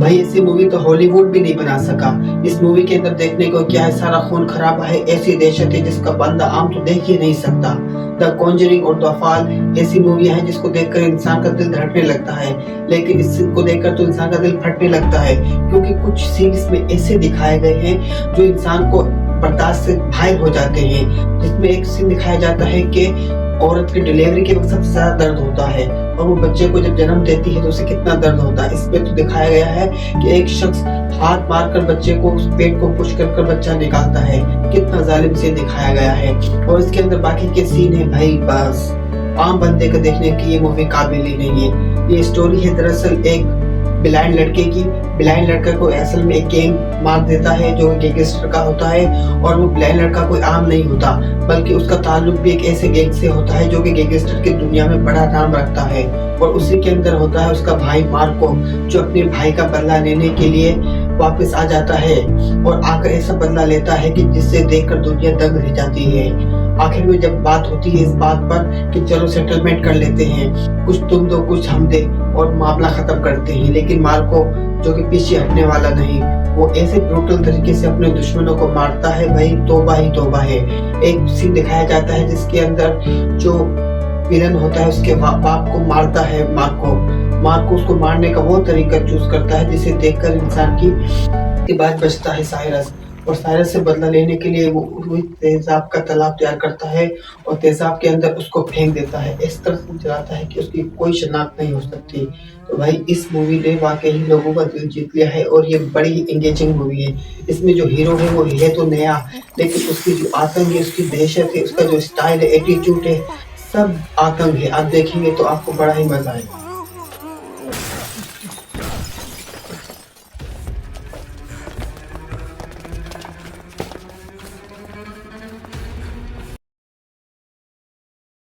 भाई ऐसी मूवी तो हॉलीवुड भी नहीं बना सका। इस मूवी के अंदर देखने को क्या है, सारा खून खराबा है, ऐसी दहशत है जिसका बंदा आम तो देख ही नहीं सकता। द कॉन्जरिंग और द फॉल ऐसी मूवियां हैं जिसको देखकर इंसान का दिल धड़कने लगता है, लेकिन इसको देखकर तो इंसान का दिल फटने लगता है, क्योंकि कुछ सीन्स में ऐसे दिखाए गए हैं जो इंसान को बर्दाश्त से बाहर हो जाते हैं। जिसमें एक सीन दिखाया जाता है कि औरत की डिलीवरी के वक्त सबसे ज्यादा दर्द होता है, और वो बच्चे को जब जन्म देती है तो उसे कितना दर्द होता है। इसमें तो दिखाया गया है कि एक शख्स हाथ मारकर बच्चे को, उस पेट को पुश कर बच्चा निकालता है। कितना जालिम से दिखाया गया है। और इसके अंदर बाकी के सीन है भाई, बस आम बंदे को देखने की ये मूवी काबिल ही नहीं है। ये स्टोरी है दरअसल एक ब्लाइंड लड़के की। ब्लाइंड लड़का को असल में एक गैंग मार देता है जो गैंगस्टर का होता है, और वो ब्लाइंड लड़का कोई आम नहीं होता, बल्कि उसका ताल्लुक भी एक ऐसे गैंग से होता है जो कि गैंगस्टर की दुनिया में बड़ा नाम रखता है। और उसी के अंदर होता है उसका भाई मार्को, जो अपने भाई का बदला लेने के लिए वापस आ जाता है, और आकर ऐसा बदला लेता है कि जिससे देखकर दुनिया दंग रह जाती है। आखिर में जब बात होती है इस बात पर कि चलो सेटलमेंट कर लेते हैं, कुछ तुम दो कुछ हम दे, और मामला खत्म करते हैं, लेकिन मार्को जो कि पीछे हटने वाला नहीं, वो ऐसे ब्रूटल तरीके से अपने दुश्मनों को मारता है भाई, तौबा ही तौबा है। एक सीन दिखाया जाता है जिसके अंदर जो विलन होता है उसके बाप को मारता है मार्को उसको मारने का वो तरीका चूज करता है जिसे देखकर इंसान की बात बचता है साइरस। और साइरस से बदला लेने के लिए वो तेजाब का तालाब तैयार करता है, और तेजाब के अंदर उसको फेंक देता है, इस तरह से चलाता है कि उसकी कोई शनाख्त नहीं हो सकती। तो भाई इस मूवी ने वाकई ही लोगों का दिल जीत लिया है, और ये बड़ी ही एंगेजिंग मूवी है। इसमें जो हीरो है वो है तो नया, लेकिन उसकी जो आतंक है, उसकी दहशत है, उसका जो स्टाइल है, एटीट्यूड है, सब आतंक है। आप देखेंगे तो आपको बड़ा ही मजा आएगा।